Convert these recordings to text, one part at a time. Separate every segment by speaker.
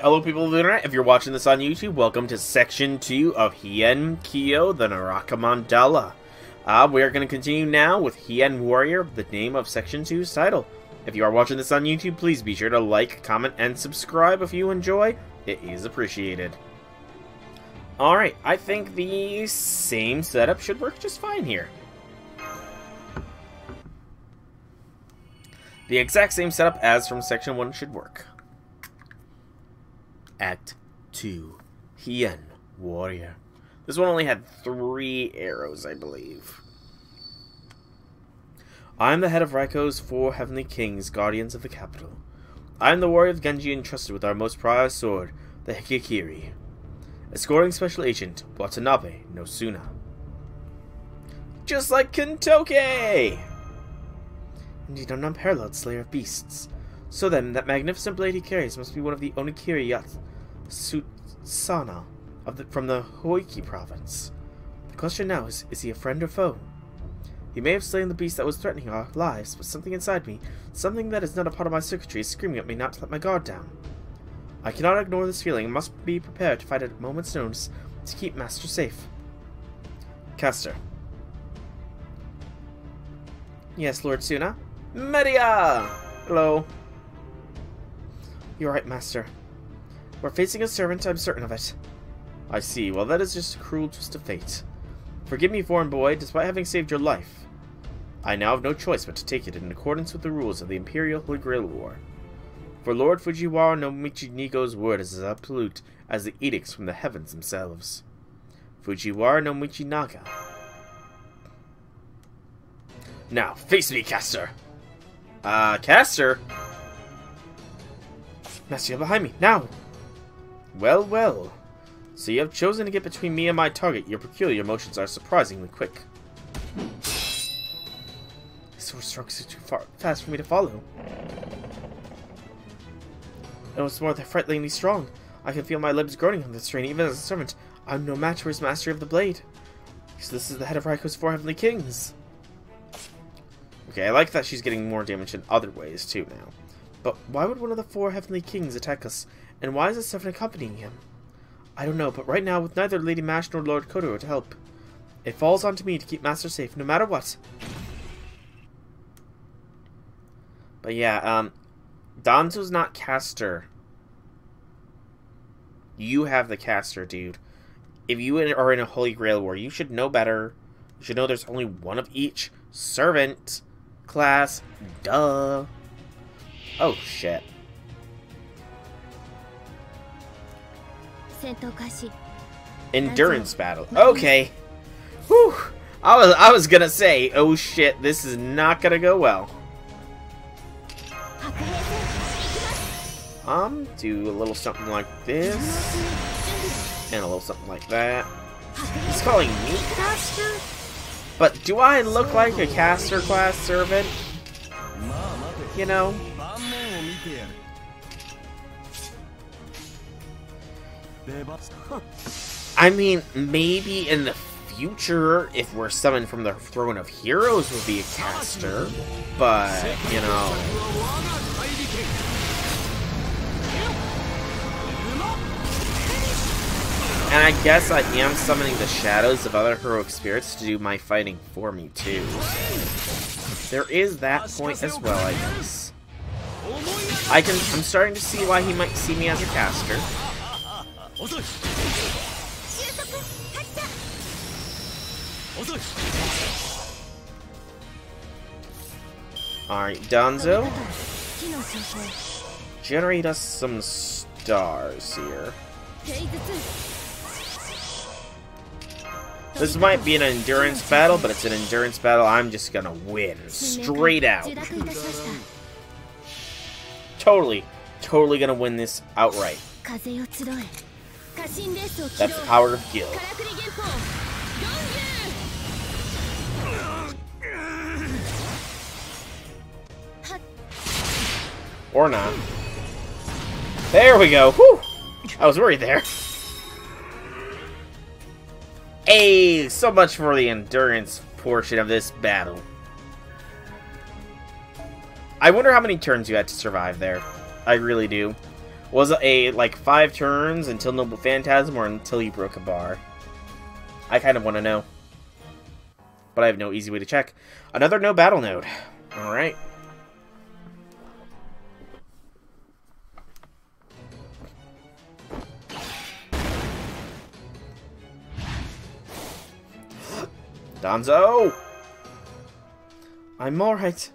Speaker 1: Hello people of the internet, if you're watching this on YouTube, welcome to section 2 of Heian-Kyo, the Naraka Mandala. We are going to continue now with Heian Warrior, the name of section 2's title. If you are watching this on YouTube, please be sure to like, comment, and subscribe if you enjoy. It is appreciated. Alright, I think the same setup should work just fine here. The exact same setup as from section 1 should work. Act 2. Heian Warrior. This one only had 3 arrows, I believe. I am the head of Raiko's 4 heavenly kings, guardians of the capital. I am the warrior of Genji entrusted with our most prized sword, the Hikikiri. Escorting special agent, Watanabe no Suna. Just like Kentoke! Indeed, an unparalleled slayer of beasts. So then, that magnificent blade he carries must be one of the Onikiri Yatsusana from the Hoiki province. The question now is he a friend or foe? He may have slain the beast that was threatening our lives, but something inside me, something that is not a part of my circuitry, is screaming at me not to let my guard down. I cannot ignore this feeling and must be prepared to fight at a moment's notice to keep Master safe. Caster. Yes, Lord Suna? Media! Hello. You're right, Master. We're facing a servant, I'm certain of it. I see. Well, that is just a cruel twist of fate. Forgive me, foreign boy, despite having saved your life. I now have no choice but to take it in accordance with the rules of the Imperial Holy Grail War. For Lord Fujiwara no Michinigo's word is as absolute as the edicts from the heavens themselves. Fujiwara no Michinaga. Now, face me, Caster! Caster? Master, you're behind me, now! Well, well. So you have chosen to get between me and my target. Your peculiar motions are surprisingly quick. Sword strokes are too fast for me to follow. And what's more, they're frighteningly strong. I can feel my limbs groaning on this strain, even as a servant. I'm no match for his mastery of the blade. So this is the head of Raiko's 4 heavenly kings. Okay, I like that she's getting more damage in other ways, too, now. But why would one of the 4 heavenly kings attack us? And why is a servant accompanying him? I don't know, but right now, with neither Lady Mash nor Lord Kodoro to help, it falls onto me to keep Master safe, no matter what. But yeah, Danzo's not Caster. You have the Caster, dude. If you are in a Holy Grail War, you should know better. You should know there's only one of each servant class. Duh. Oh, shit. Endurance battle. Okay. Whew. I was gonna say, oh shit, this is not gonna go well. Do a little something like this. And a little something like that. He's calling me Caster? But do I look like a Caster class servant? You know? I mean, maybe in the future, if we're summoned from the Throne of Heroes, we'll be a Caster. But, you know... And I guess I am summoning the shadows of other heroic spirits to do my fighting for me, too. So there is that point as well, I guess. I'm starting to see why he might see me as a Caster. Alright, Danzo. Generate us some stars here. This might be an endurance battle, but it's an endurance battle I'm just gonna win. Straight out. Totally gonna win this outright. That's the power of Gil. Or not. There we go. Whew! I was worried there. Hey, so much for the endurance portion of this battle. I wonder how many turns you had to survive there. I really do. Was it a, like, 5 turns until Noble Phantasm or until you broke a bar? I kind of want to know. But I have no easy way to check. Another no battle node. Alright. Danzo! I'm alright.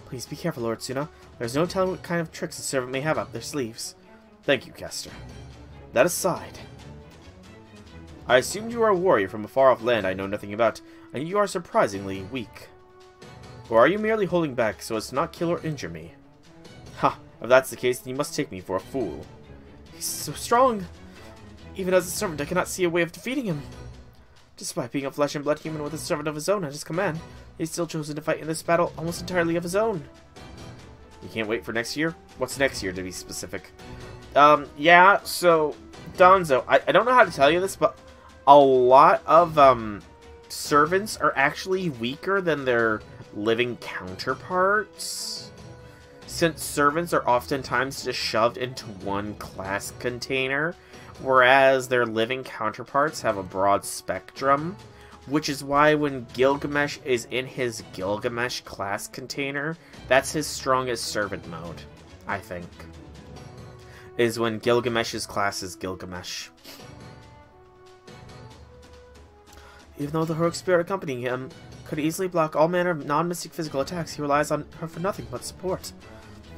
Speaker 1: Please be careful, Lord Suna. There's no telling what kind of tricks a servant may have up their sleeves. Thank you, Caster. That aside, I assumed you are a warrior from a far-off land I know nothing about, and you are surprisingly weak. Or are you merely holding back so as to not kill or injure me? Ha! If that's the case, then you must take me for a fool. He's so strong! Even as a servant, I cannot see a way of defeating him. Despite being a flesh and blood human with a servant of his own at his command, he's still chosen to fight in this battle almost entirely of his own. You can't wait for next year? What's next year, to be specific? Yeah, so, Danzo, I don't know how to tell you this, but a lot of, servants are actually weaker than their living counterparts. Since servants are oftentimes just shoved into one class container, whereas their living counterparts have a broad spectrum, which is why when Gilgamesh is in his Gilgamesh class container, that's his strongest servant mode, I think. Is when Gilgamesh's class is Gilgamesh. Even though the heroic spirit accompanying him could easily block all manner of non-mystic physical attacks, he relies on her for nothing but support.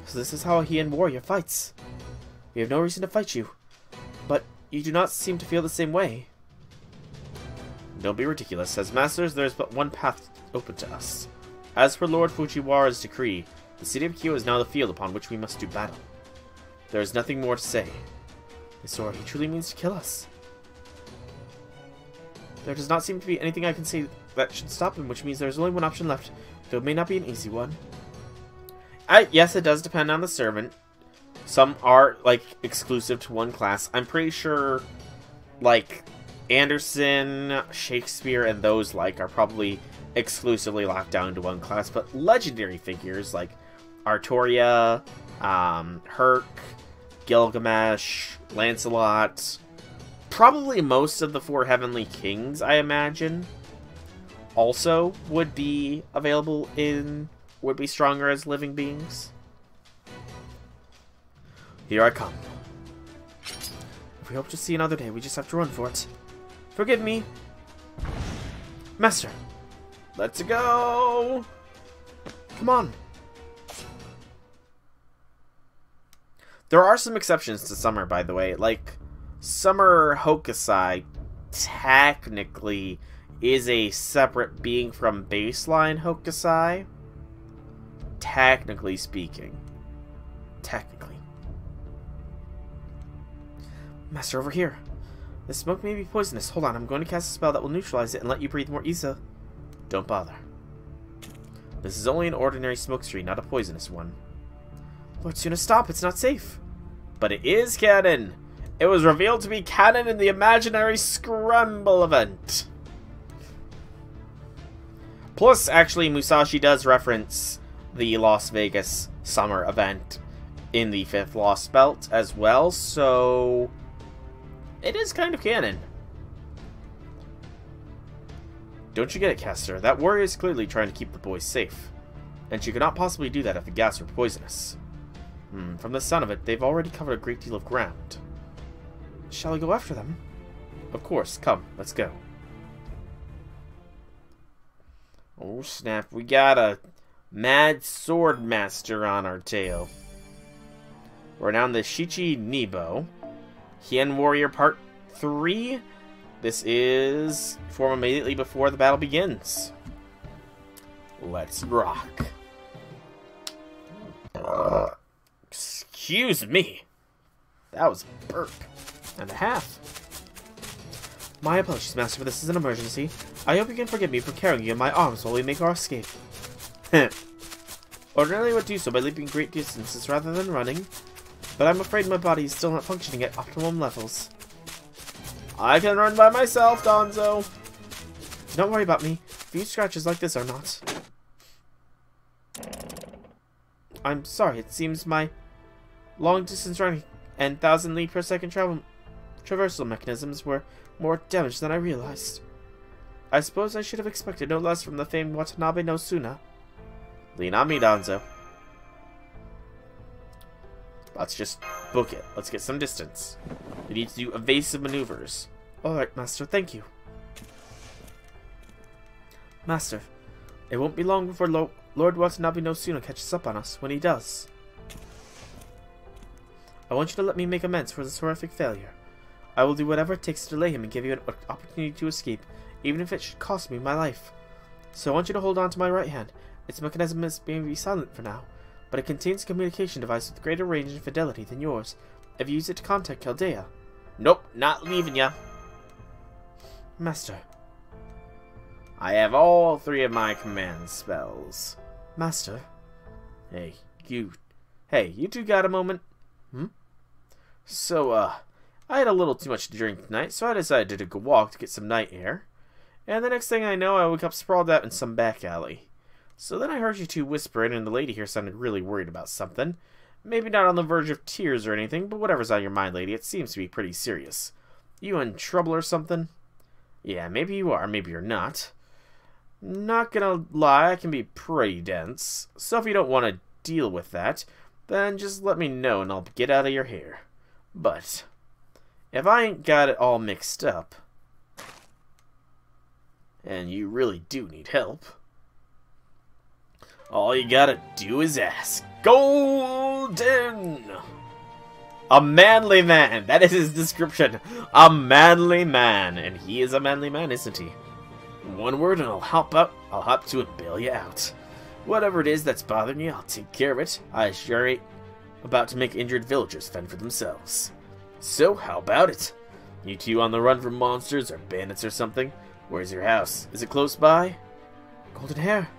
Speaker 1: So this is how a Heian warrior fights. We have no reason to fight you, but you do not seem to feel the same way. Don't be ridiculous. As masters, there is but one path open to us. As per Lord Fujiwara's decree, the city of Kyo is now the field upon which we must do battle. There is nothing more to say. Isora, he truly means to kill us. There does not seem to be anything I can say that should stop him, which means there is only one option left, though it may not be an easy one. Yes, it does depend on the servant. Some are, like, exclusive to one class. I'm pretty sure, like, Anderson, Shakespeare, and those like are probably exclusively locked down to one class, but legendary figures like Artoria, Herc, Gilgamesh, Lancelot, probably most of the 4 Heavenly Kings, I imagine, also would be available would be stronger as living beings. Here I come. If we hope to see another day, we just have to run for it. Forgive me. Master. Let's go. Come on. There are some exceptions to Summer, by the way. Like, Summer Hokusai technically is a separate being from baseline Hokusai. Technically speaking. Technically. Master, over here. The smoke may be poisonous. Hold on, I'm going to cast a spell that will neutralize it and let you breathe more easily. Don't bother. This is only an ordinary smoke screen, not a poisonous one. Lord Suna, stop. It's not safe. But it is canon. It was revealed to be canon in the imaginary Scramble event. Plus, actually, Musashi does reference the Las Vegas summer event in the 5th Lostbelt as well, so it is kind of canon. Don't you get it, Caster? That warrior is clearly trying to keep the boys safe. And she could not possibly do that if the gas were poisonous. From the sound of it, they've already covered a great deal of ground. Shall we go after them? Of course, come, let's go. Oh snap, we got a mad sword master on our tail. We're now in the Shichi Nibo. Heian Warrior Part 3. This is form immediately before the battle begins. Let's rock. Excuse me. That was a burp and a half. My apologies, Master, but this is an emergency. I hope you can forgive me for carrying you in my arms while we make our escape. Ordinarily I would do so by leaping great distances rather than running, but I'm afraid my body is still not functioning at optimum levels. I can run by myself, Danzo. Don't worry about me. Few scratches like this are not. I'm sorry, it seems my Long-distance running and 1,000 league per second traversal mechanisms were more damaged than I realized. I suppose I should have expected no less from the famed Watanabe no Suna. Lean on me, Danzo. Let's just book it. Let's get some distance. We need to do evasive maneuvers. Alright, Master, thank you. Master, it won't be long before Lord Watanabe no Suna catches up on us. When he does, I want you to let me make amends for this horrific failure. I will do whatever it takes to delay him and give you an opportunity to escape, even if it should cost me my life. So I want you to hold on to my right hand. Its mechanism is being be silent for now, but it contains a communication device with greater range and fidelity than yours. If you use it to contact Chaldea. Nope, not leaving ya. Master. I have all 3 of my command spells. Master. Hey, you two got a moment? So, I had a little too much to drink tonight, so I decided to go walk to get some night air. And the next thing I know, I woke up sprawled out in some back alley. So then I heard you two whispering, and the lady here sounded really worried about something. Maybe not on the verge of tears or anything, but whatever's on your mind, lady, it seems to be pretty serious. You in trouble or something? Yeah, maybe you are, maybe you're not. Not gonna lie, I can be pretty dense. So if you don't want to deal with that, then just let me know and I'll get out of your hair. But if I ain't got it all mixed up, and you really do need help, all you gotta do is ask. Golden! A manly man! That is his description. A manly man. And he is a manly man, isn't he? One word and I'll hop to and bail you out. Whatever it is that's bothering you, I'll take care of it. I sure ain't about to make injured villagers fend for themselves. So, how about it? You two on the run from monsters or bandits or something? Where's your house? Is it close by? Golden hair.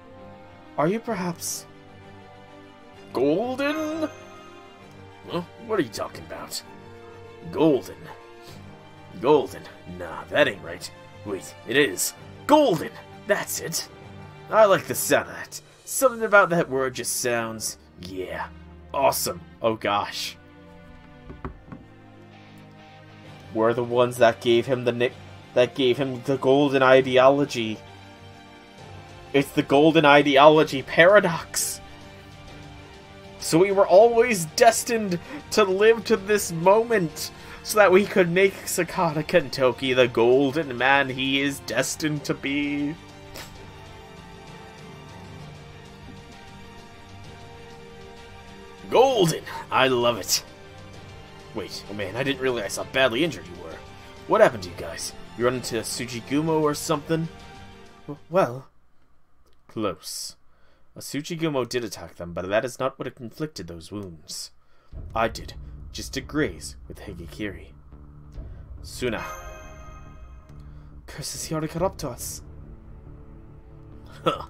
Speaker 1: Are you perhaps... Golden? Well, what are you talking about? Golden. Golden. Nah, that ain't right. Wait, it is. Golden! That's it. I like the sound of that. Something about that word just sounds... yeah. Awesome. Oh gosh. We're the ones that gave him the golden ideology. It's the golden ideology paradox. So we were always destined to live to this moment, so that we could make Sakata Kentoki the golden man he is destined to be. Golden! I love it. Wait, oh man, I didn't realize how badly injured you were. What happened to you guys? You run into Tsujigumo or something? Well... close. A Tsujigumo did attack them, but that is not what inflicted those wounds. I did, just to graze with Higekiri. Suna. Curses, he already caught up to us. Huh.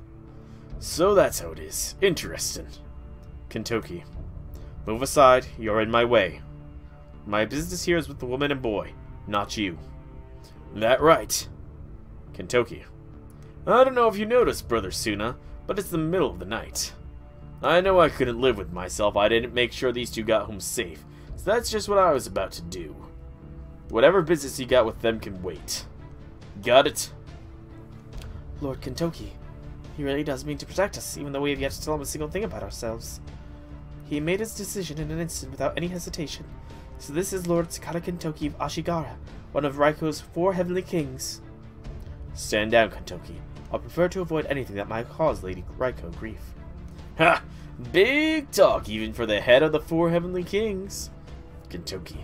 Speaker 1: So that's how it is. Interesting. Kentoki. Move aside, you're in my way. My business here is with the woman and boy, not you. That right. Kentoki. I don't know if you noticed, Brother Suna, but it's the middle of the night. I know I couldn't live with myself. I didn't make sure these two got home safe, so that's just what I was about to do. Whatever business you got with them can wait. Got it? Lord Kentoki, he really does mean to protect us, even though we have yet to tell him a single thing about ourselves. He made his decision in an instant without any hesitation. So this is Lord Sakata Kentoki of Ashigara, one of Raiko's 4 heavenly kings. Stand down, Kentoki. I'll prefer to avoid anything that might cause Lady Raiko grief. Ha! Big talk, even for the head of the 4 heavenly kings. Kentoki.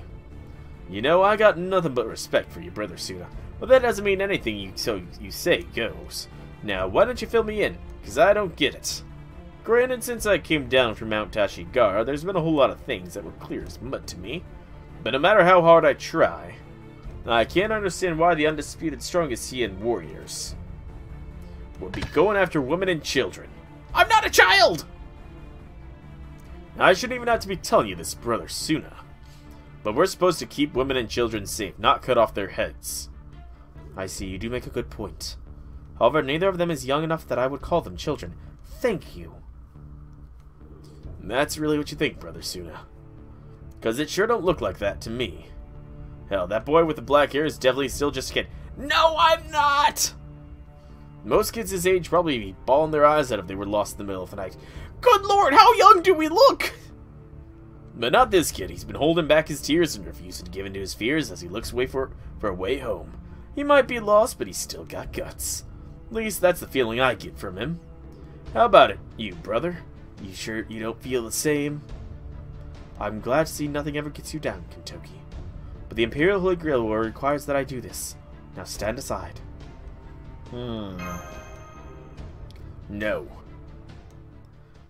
Speaker 1: You know, I got nothing but respect for you, Brother Suna, but that doesn't mean anything you say goes. Now, why don't you fill me in? Because I don't get it. Granted, since I came down from Mount Tashigara, there's been a whole lot of things that were clear as mud to me. But no matter how hard I try, I can't understand why the undisputed strongest Heian warriors would be going after women and children. I'm not a child! I shouldn't even have to be telling you this, Brother Suna. But we're supposed to keep women and children safe, not cut off their heads. I see, you do make a good point. However, neither of them is young enough that I would call them children. Thank you. That's really what you think, Brother Suna. Because it sure don't look like that to me. Hell, that boy with the black hair is definitely still just a kid. No, I'm not! Most kids his age probably be bawling their eyes out if they were lost in the middle of the night. Good lord, how young do we look? But not this kid. He's been holding back his tears and refusing to give in to his fears as he looks away for a way home. He might be lost, but he's still got guts. At least that's the feeling I get from him. How about it, you brother? You sure you don't feel the same? I'm glad to see nothing ever gets you down, Kentucky. But the Imperial Holy Grail War requires that I do this. Now stand aside. No.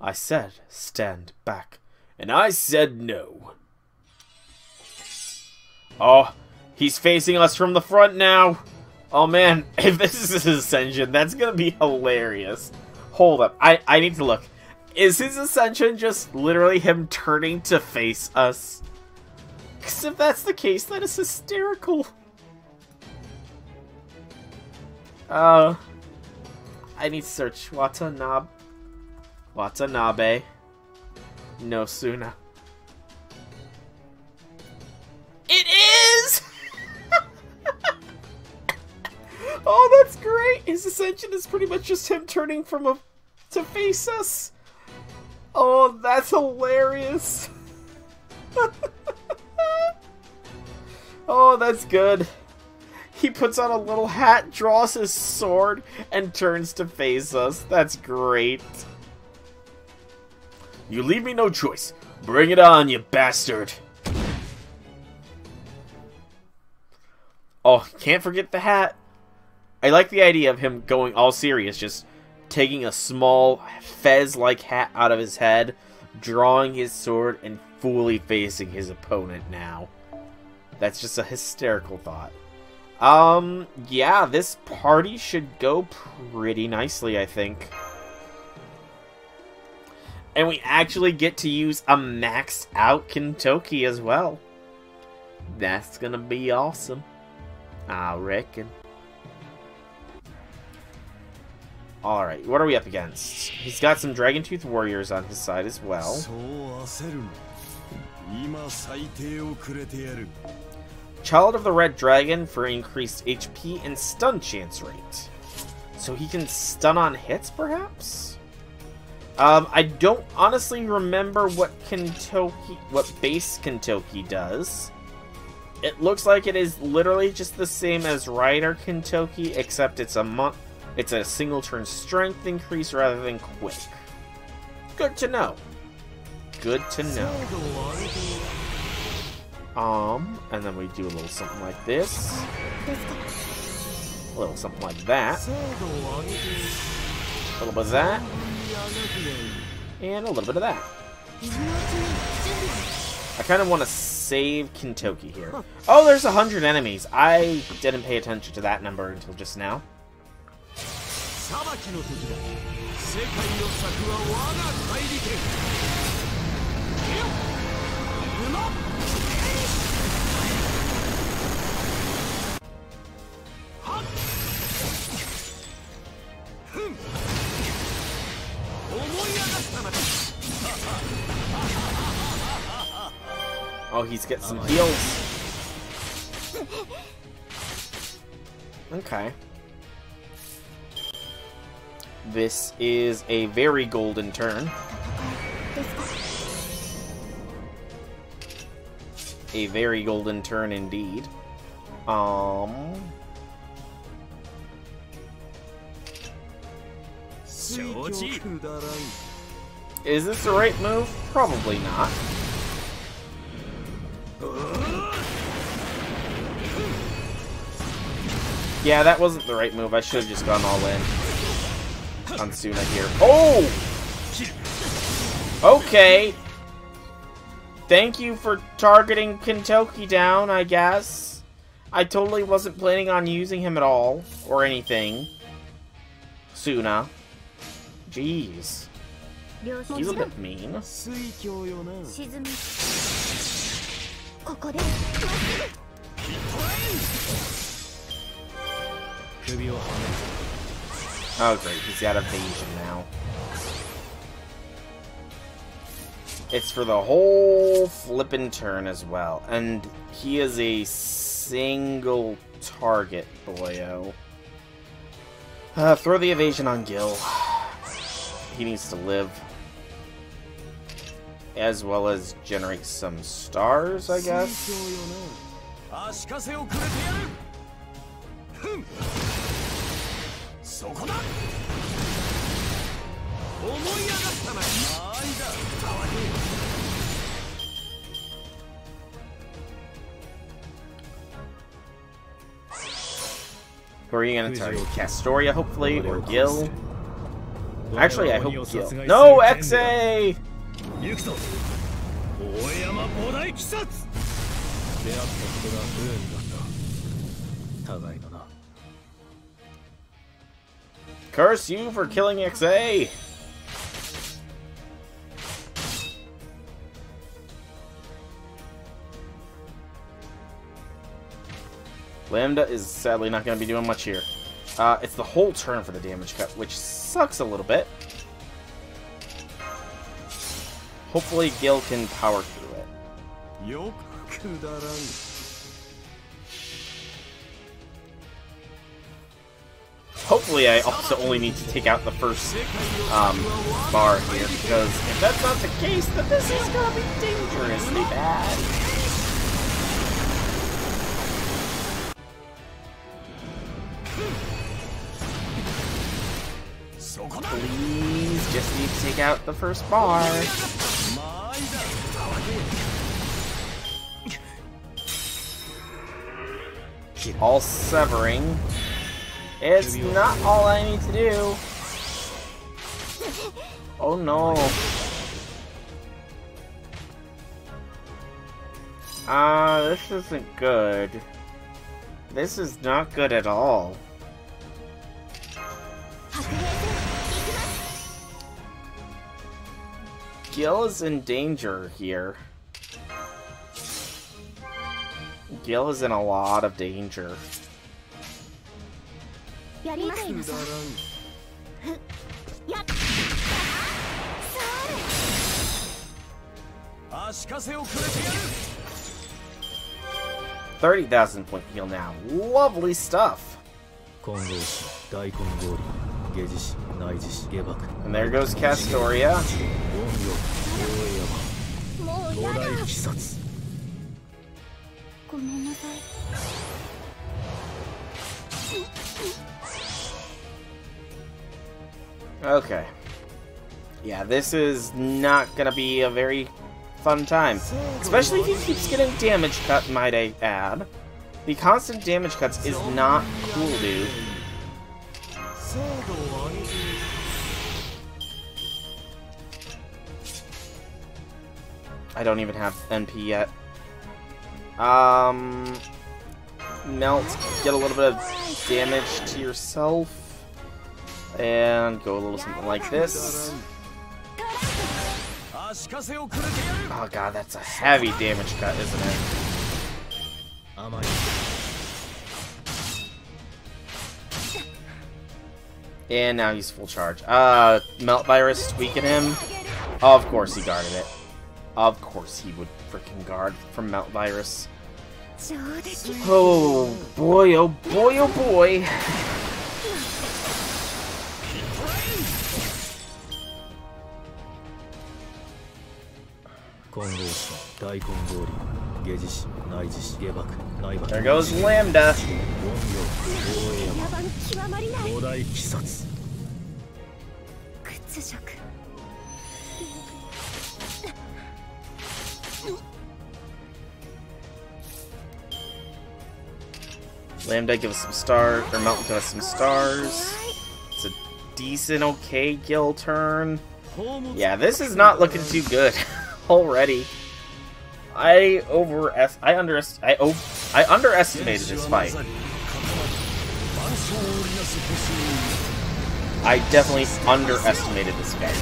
Speaker 1: I said stand back. And I said no. Oh, he's facing us from the front now. Oh man, if this is his ascension, that's gonna be hilarious. Hold up, I need to look. Is his ascension just literally him turning to face us? Because if that's the case, that is hysterical. I need to search Watanabe. No Suna. It is! Oh, that's great! His ascension is pretty much just him turning to face us. Oh, that's hilarious. Oh, that's good. He puts on a little hat, draws his sword, and turns to face us. That's great. You leave me no choice. Bring it on, you bastard. Oh, can't forget the hat. I like the idea of him going all serious, just taking a small fez-like hat out of his head, drawing his sword, and fully facing his opponent now. That's just a hysterical thought. Yeah, this party should go pretty nicely, I think. And we actually get to use a maxed out Kentucky as well. That's gonna be awesome, I reckon. Alright, what are we up against? He's got some Dragon Tooth Warriors on his side as well. Child of the Red Dragon for increased HP and stun chance rate. So he can stun on hits, perhaps? I don't honestly remember what base Kentucky does. It looks like it is literally just the same as Rider Kentucky, except it's a single turn strength increase rather than quick. Good to know. Good to know. And then we do a little something like this. A little something like that. A little bit of that. And a little bit of that. I kind of want to save Kentucky here. Oh, there's 100 enemies. I didn't pay attention to that number until just now. Oh, he's got some heals. Okay. This is a very golden turn. A very golden turn indeed. Is this the right move? Probably not. Yeah, that wasn't the right move. I should have just gone all in on Suna here. Oh! Okay. Thank you for targeting Kentucky down, I guess. I totally wasn't planning on using him at all, or anything. Suna. Jeez. He's a bit mean. Oh great, he's got evasion now. It's for the whole flippin' turn as well. And he is a single target, boyo. Throw the evasion on Gil. He needs to live. As well as generate some stars, I guess. Who are you gonna target? Castoria, hopefully, or Gil? Actually, I hope Gil. No, XA! Curse you for killing XA! Lambda is sadly not going to be doing much here. It's the whole turn for the damage cut, which sucks a little bit. Hopefully Gil can power through it. Hopefully I also only need to take out the first bar here, because if that's not the case, then this is going to be dangerously bad. Please, just need to take out the first bar. All severing. It's not all I need to do. Oh no. This isn't good. This is not good at all. Gil is in danger here. Gil is in a lot of danger. $30,000 point heal now. Lovely stuff. And there goes Castoria. Okay. Yeah, this is not gonna be a very fun time. Especially if he keeps getting damage cut, might I add. The constant damage cuts is not cool, dude. I don't even have NP yet. Melt, get a little bit of damage to yourself. And go a little something like this. Oh god, that's a heavy damage cut, isn't it? And now he's full charge. Melt Virus to weaken him. Oh, of course he guarded it. Of course he would freaking guard from Melt Virus. Oh boy, oh boy, oh boy. There goes Lambda. Lambda, give us some stars, or Mountain, give us some stars. It's a decent, okay Gil turn. Yeah, this is not looking too good already. I underestimated this fight. I definitely underestimated this fight.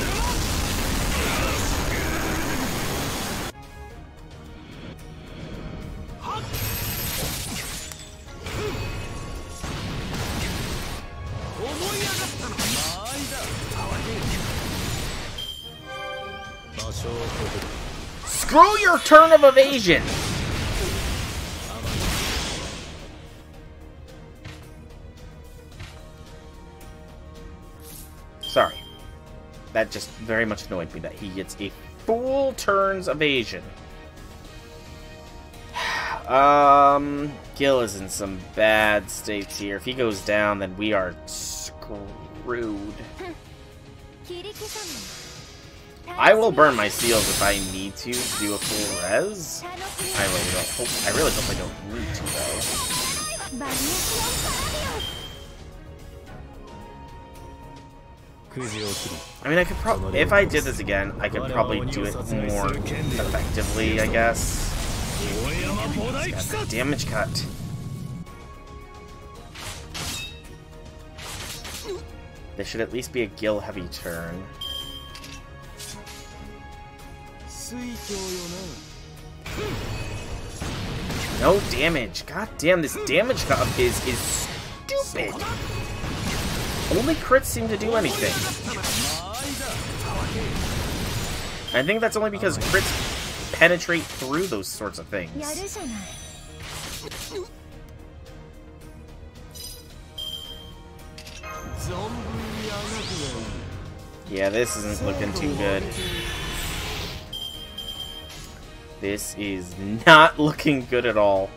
Speaker 1: Screw your turn of evasion! Sorry. That just very much annoyed me that he gets a full turn's evasion. Gil is in some bad states here. If he goes down, then we are screwed. I will burn my seals if I need to do a full res. I really hope I don't need to, though. I mean, I could probably, if I did this again, I could probably do it more effectively, I guess. He's got that damage cut. This should at least be a Gil heavy turn. No damage. God damn, this damage cut of his is stupid. Only crits seem to do anything. I think that's only because crits penetrate through those sorts of things. Yeah, this isn't looking too good. This is not looking good at all.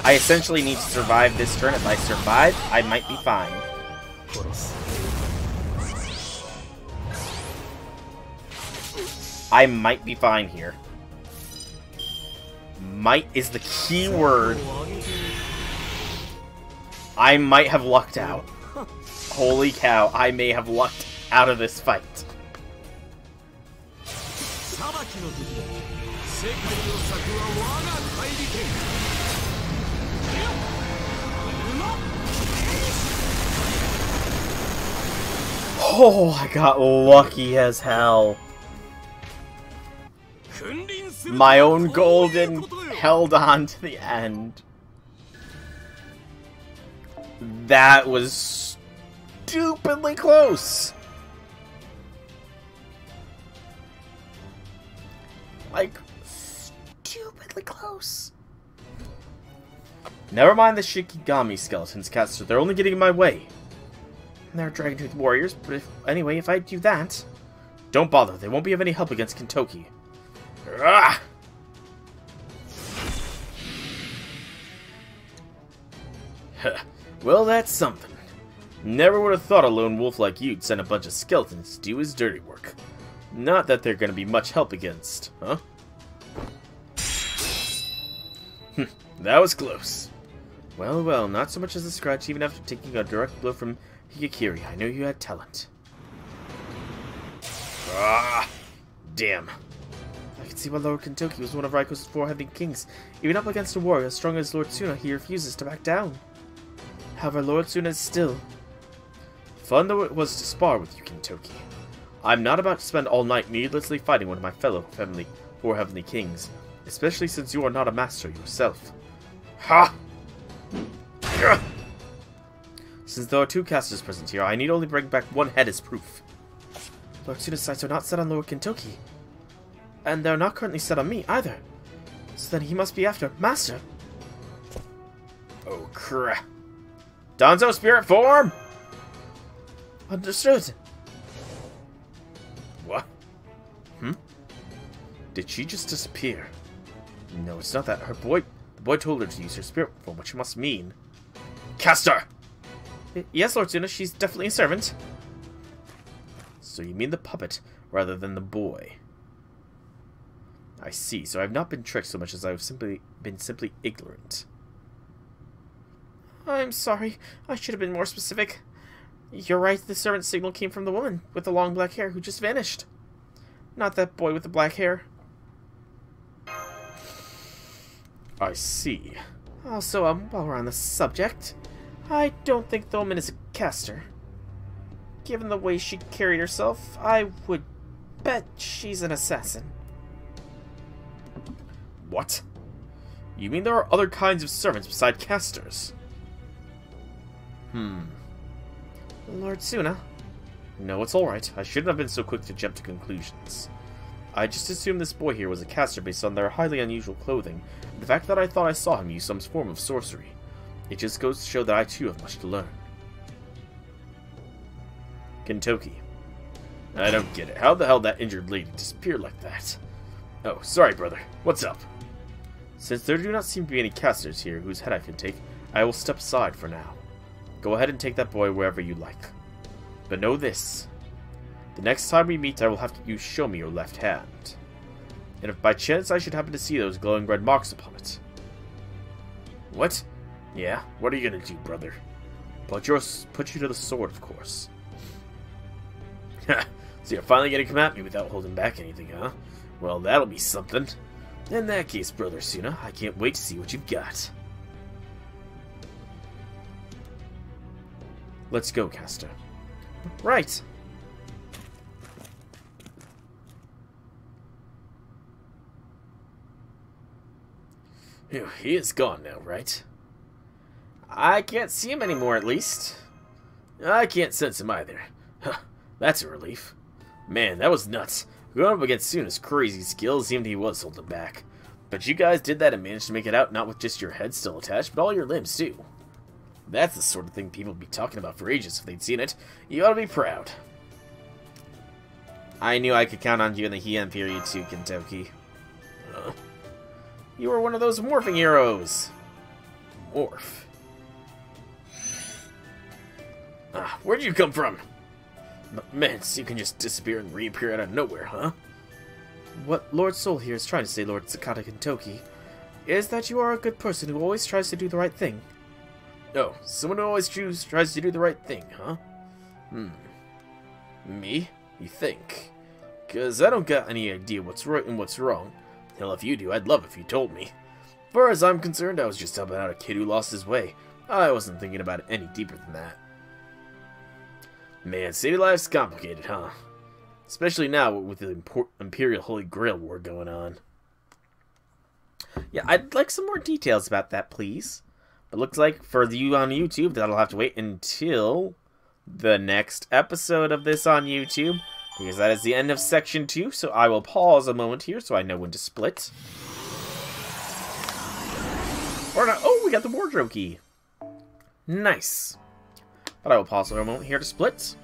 Speaker 1: I essentially need to survive this turn. If I survive, I might be fine. I might be fine here. Might is the key word. I might have lucked out. Holy cow, I may have lucked out of this fight. Oh, I got lucky as hell. My own golden held on to the end. That was stupidly close. Like, stupidly close. Never mind the Shikigami skeletons, Caster. They're only getting in my way. And they're Dragon-Tooth warriors, but anyway, if I do that... Don't bother, they won't be of any help against Kintoki. Ah! Well, that's something. Never would have thought a lone wolf like you'd send a bunch of skeletons to do his dirty work. Not that they're gonna be much help against, huh? That was close. Well, well, not so much as a scratch even after taking a direct blow from Higakiri. I knew you had talent. Ah! Damn. I can see why Lord Kintoki was one of Raiko's 4 heavy kings. Even up against a warrior as strong as Lord Tsuna, he refuses to back down. However, Lord Tsuna is still... Fun though it was to spar with you, Kintoki. I'm not about to spend all night needlessly fighting one of my fellow 4 heavenly kings, especially since you are not a master yourself. Ha! Since there are 2 casters present here, I need only bring back 1 head as proof. Lord Tsuna's sights are not set on Lord Kintoki. And they're not currently set on me, either. So then he must be after Master. Oh, crap. Danzo spirit form! Understood. What? Did she just disappear? No, it's not that. The boy told her to use her spirit form, which must mean... Caster! Yes, Lord Tsuna, she's definitely a servant. So you mean the puppet, rather than the boy. I see, so I've not been tricked so much as I've been simply ignorant. I'm sorry, I should have been more specific. You're right, the servant signal came from the woman with the long black hair who just vanished. Not that boy with the black hair. I see. Also, while we're on the subject, I don't think the woman is a caster. Given the way she carried herself, I would bet she's an assassin. What? You mean there are other kinds of servants beside casters? Lord Suna? No, it's alright. I shouldn't have been so quick to jump to conclusions. I just assumed this boy here was a caster based on their highly unusual clothing, and the fact that I thought I saw him use some form of sorcery. It just goes to show that I too have much to learn. Kentoki. I don't get it. How the hell that injured lady disappeared like that? Oh, sorry, brother. What's up? Since there do not seem to be any casters here whose head I can take, I will step aside for now. Go ahead and take that boy wherever you like. But know this. The next time we meet, I will have you show me your left hand. And if by chance I should happen to see those glowing red marks upon it. What? Yeah, what are you gonna do, brother? Put you to the sword, of course. Ha! So you're finally gonna come at me without holding back anything, huh? Well, that'll be something. In that case, brother Suna, I can't wait to see what you've got. Let's go, Caster. Right. Phew, he is gone now, right? I can't see him anymore, at least. I can't sense him either. Huh, that's a relief. Man, that was nuts. Going up against Suna's crazy skills seemed he was holding back. But you guys did that and managed to make it out not with just your head still attached, but all your limbs too. That's the sort of thing people would be talking about for ages if they'd seen it. You ought to be proud. I knew I could count on you in the Heian period too, Kentoki. You were one of those morphing heroes. Morph. Where'd you come from? Man, so you can just disappear and reappear out of nowhere, huh? What Lord Soul here is trying to say, Lord Sakata Kentoki, is that you are a good person who always tries to do the right thing. Oh, someone who always tries to do the right thing, huh? Me? You think? 'Cause I don't got any idea what's right and what's wrong. Hell, if you do, I'd love if you told me. As far as I'm concerned, I was just helping out a kid who lost his way. I wasn't thinking about it any deeper than that. Man, city life's complicated, huh? Especially now with the Imperial Holy Grail War going on. Yeah, I'd like some more details about that, please. But looks like for you on YouTube, that'll have to wait until the next episode of this on YouTube. Because that is the end of Section 2, so I will pause a moment here so I know when to split. Or not. Oh, we got the wardrobe key. Nice. But I will pause for a moment here to split.